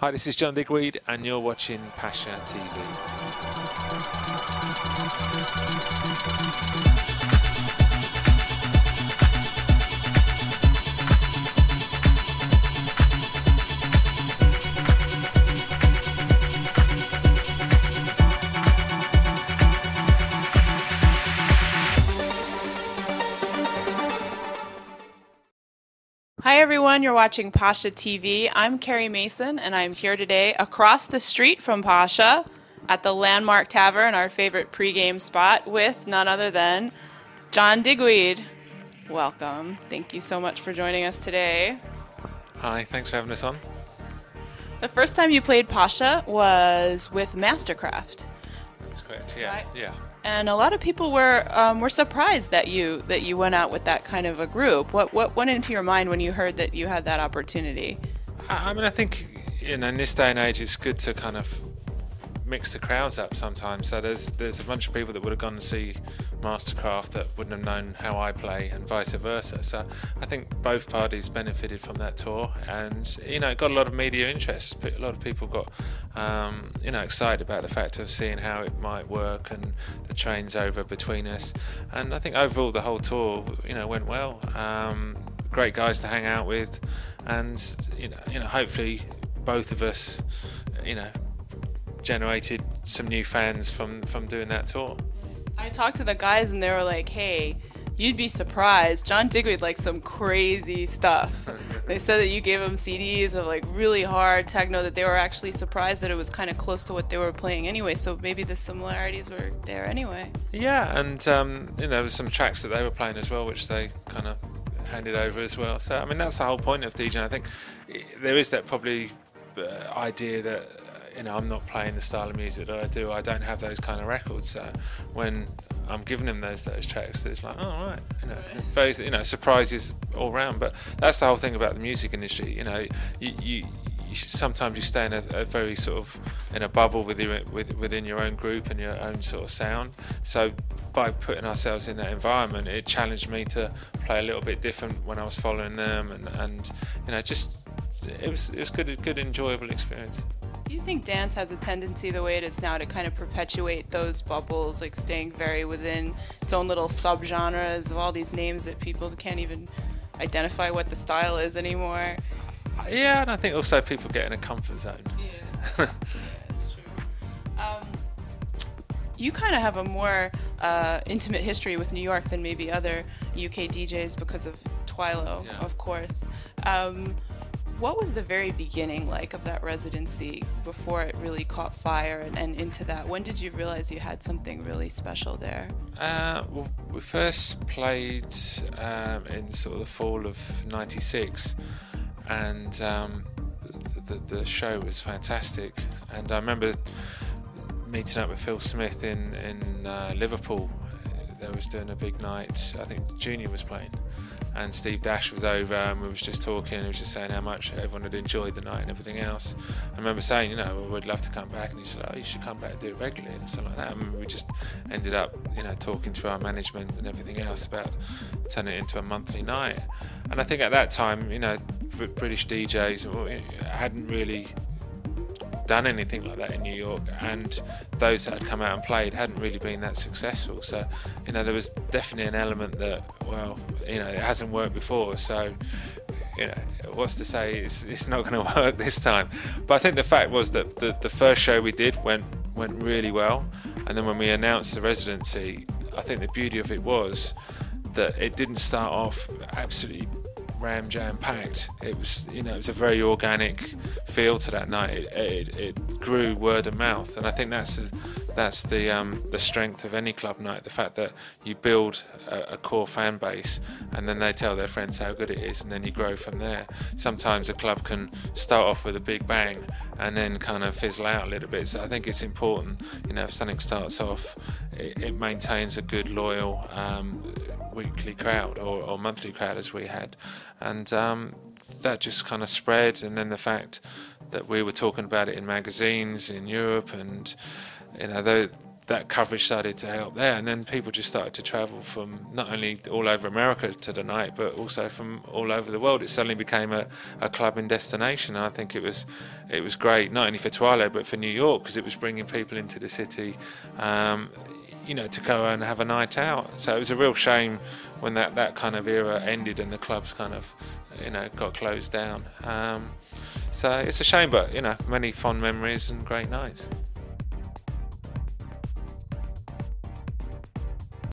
Hi, this is John Digweed, and you're watching Pacha TV. Hi everyone, you're watching Pacha TV. I'm Carrie Mason and I'm here today across the street from Pacha at the Landmark Tavern, our favorite pregame spot, with none other than John Digweed. Welcome. Thank you so much for joining us today. Hi, thanks for having us on. The first time you played Pacha was with Mastercraft. That's correct, yeah. Right? Yeah. And a lot of people were surprised that you went out with that kind of a group. What went into your mind when you heard that you had that opportunity? I mean, I think in this day and age, it's good to kind of mix the crowds up sometimes. So there's a bunch of people that would have gone to see Mastercraft that wouldn't have known how I play, and vice versa. So I think both parties benefited from that tour, and it got a lot of media interest. A lot of people got excited about the fact of seeing how it might work and the trains over between us. And I think overall the whole tour went well. Great guys to hang out with, and hopefully both of us generated some new fans from doing that tour. I talked to the guys and they were like, hey, you'd be surprised. John Digweed likes some crazy stuff. They said that you gave them CDs of like really hard techno, that they were actually surprised that it was kind of close to what they were playing anyway, so maybe the similarities were there anyway. Yeah, and there was some tracks that they were playing as well, which they kind of handed over as well. So I mean, that's the whole point of DJing. I think there is that probably idea that I'm not playing the style of music that I do. I don't have those kind of records. So when I'm giving them those tracks, it's like, oh right, very surprises all round. But that's the whole thing about the music industry. You sometimes you stay in a very sort of in a bubble within your own group and your own sort of sound. So by putting ourselves in that environment, it challenged me to play a little bit different when I was following them, and just it was good enjoyable experience. Do you think dance has a tendency, the way it is now, to kind of perpetuate those bubbles, like staying very within its own little subgenres of all these names that people can't even identify what the style is anymore? Yeah, and I think also people get in a comfort zone. Yeah, it's true. You kind of have a more intimate history with New York than maybe other UK DJs because of Twilo, yeah. Of course. What was the very beginning like of that residency before it really caught fire and into that? When did you realize you had something really special there? Well, we first played in sort of the fall of '96, and the show was fantastic. And I remember meeting up with Phil Smith in Liverpool. They was doing a big night. I think Junior was playing, and Steve Dash was over, and we was just talking, and he was just saying how much everyone had enjoyed the night and everything else. I remember saying, well, we'd love to come back, and he said, oh, you should come back and do it regularly and stuff like that. And we just ended up, talking to our management and everything else about turning it into a monthly night. And I think at that time, British DJs hadn't really done anything like that in New York, and those that had come out and played hadn't really been that successful. So there was definitely an element that, well, it hasn't worked before, so what's to say it's not going to work this time. But I think the fact was that the first show we did went really well, and then when we announced the residency, I think the beauty of it was that it didn't start off absolutely ram jam packed. It was it was a very organic feel to that night. It grew word of mouth, and I think that's the strength of any club night, the fact that you build a core fan base, and then they tell their friends how good it is, and then you grow from there. Sometimes a club can start off with a big bang and then kind of fizzle out a little bit. So I think it's important, if something starts off, it maintains a good loyal weekly crowd or monthly crowd as we had, and that just kind of spread. And then the fact that we were talking about it in magazines in Europe, and that coverage started to help there, and then people just started to travel from not only all over America to the night, but also from all over the world. It suddenly became a clubbing destination, and I think it was great, not only for Twilight but for New York, because it was bringing people into the city, to go and have a night out. So it was a real shame when that kind of era ended and the clubs kind of got closed down. So it's a shame, but many fond memories and great nights.